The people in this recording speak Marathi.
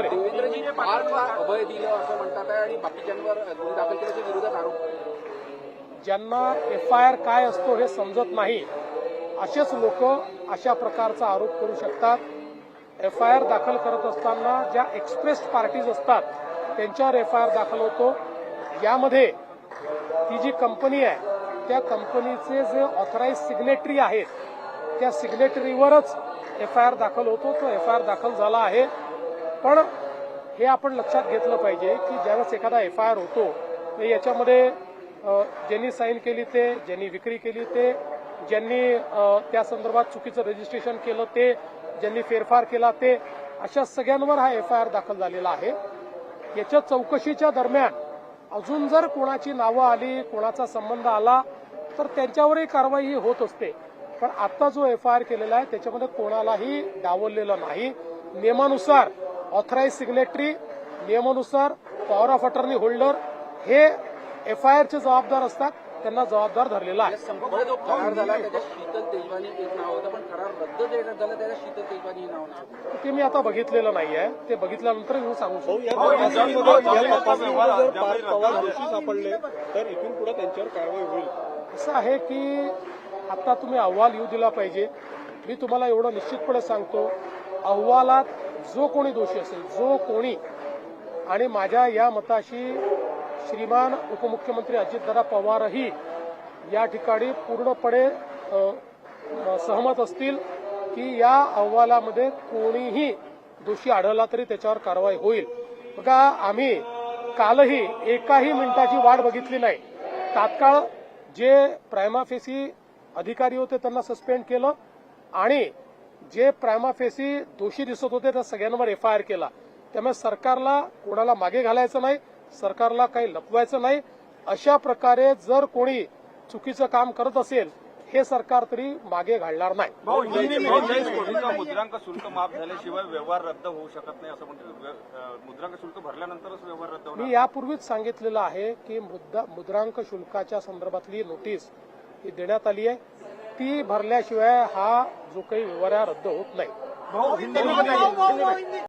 देवेंद्रजीने पार्टला अभय दिलं असं म्हणतात आहे आणि बाकीच्यांवर गुन्हे दाखल केल्याच्या विरोधात आरोप. ज्यांना FIR काय असतो हे समजत नाही असेच लोक अशा प्रकारचा आरोप करू शकतात. FIR दाखल करत असताना ज्या एक्सप्रेस्ड पार्टीज असतात त्यांच्यावर FIR दाखल होतो. यामध्ये ती जी कंपनी आहे त्या कंपनीचे जे ऑथराइज सिग्नेटरी आहेत त्या सिग्नेटरीवरच FIR दाखल होतो. तो FIR दाखल झाला आहे. पण हे आपण लक्षात घेतलं पाहिजे की ज्यावेळेस एखादा FIR होतो तर याच्यामध्ये ज्यांनी साईन केली ते, ज्यांनी विक्री केली ते, ज्यांनी त्या संदर्भात चुकीचं रजिस्ट्रेशन केलं ते, ज्यांनी फेरफार केला ते, अशा सगळ्यांवर हा FIR दाखल झालेला आहे. याच्या चौकशीच्या दरम्यान अजून जर कोणाची नावं आली, कोणाचा संबंध आला तर त्यांच्यावरही कारवाई ही होत असते. पण आता जो FIR केलेला आहे त्याच्यामध्ये कोणालाही डावललेलं नाही. नियमानुसार ऑथराइज सिग्नेटरी, नियमानुसार पॉवर ऑफ अटर्नी होल्डर हे FIRचे जबाबदार असतात, त्यांना जबाबदार धरलेला आहे. संपूर्ण जो करार झाला त्याच्यात शीतल तेजवानी एक नाव होतं, पण करार रद्द देण्यात झाला त्याच्यात शीतल तेजवानी हे नाव नाही. ते मी आता बघितलेलं नाहीये. ते बघितल्यानंतर मी सांगू शकतो. सापडले तर इथून पुढे त्यांच्यावर कारवाई होईल. असं आहे की आता तुम्ही अहवाल येऊ दिला पाहिजे. मी तुम्हाला एवढं निश्चितपणे सांगतो, अहवालात जो कोणी दोषी असेल, जो कोणी, आणि माझ्या या मताशी श्रीमान उपमुख्यमंत्री अजितदादा पवारही या ठिकाणी पूर्णपणे सहमत असतील की या अहवालामध्ये कोणीही दोषी आढळला तरी त्याच्यावर कारवाई होईल. बघा, आम्ही कालही एकाही मिनिटाची वाट बघितली नाही. तात्काळ जे प्रायमा फेसी अधिकारी होते त्यांना सस्पेंड केलं आणि जे प्रायमा फेसी दोषी दिसत होते त्या सगळ्यांवर FIR केला. त्यामुळे सरकारला कोणाला मागे घालायचं नाही, सरकारला काही लपवायचं नाही. अशा प्रकारे जर कोणी चुकीचं काम करत असेल हे सरकार तरी मागे घालणार नाही. मुद्रांक शुल्क माफ झाल्याशिवाय व्यवहार रद्द होऊ शकत नाही असं म्हणतात. मुद्रांक शुल्क भरल्यानंतरच व्यवहार रद्द होणार. मी यापूर्वीच सांगितलेलं आहे की मुद्रांक शुल्काच्या संदर्भातली नोटीस ही देण्यात आली आहे. ती भरल्याशिवाय हा जो काही व्यवहार रद्द होत नाही.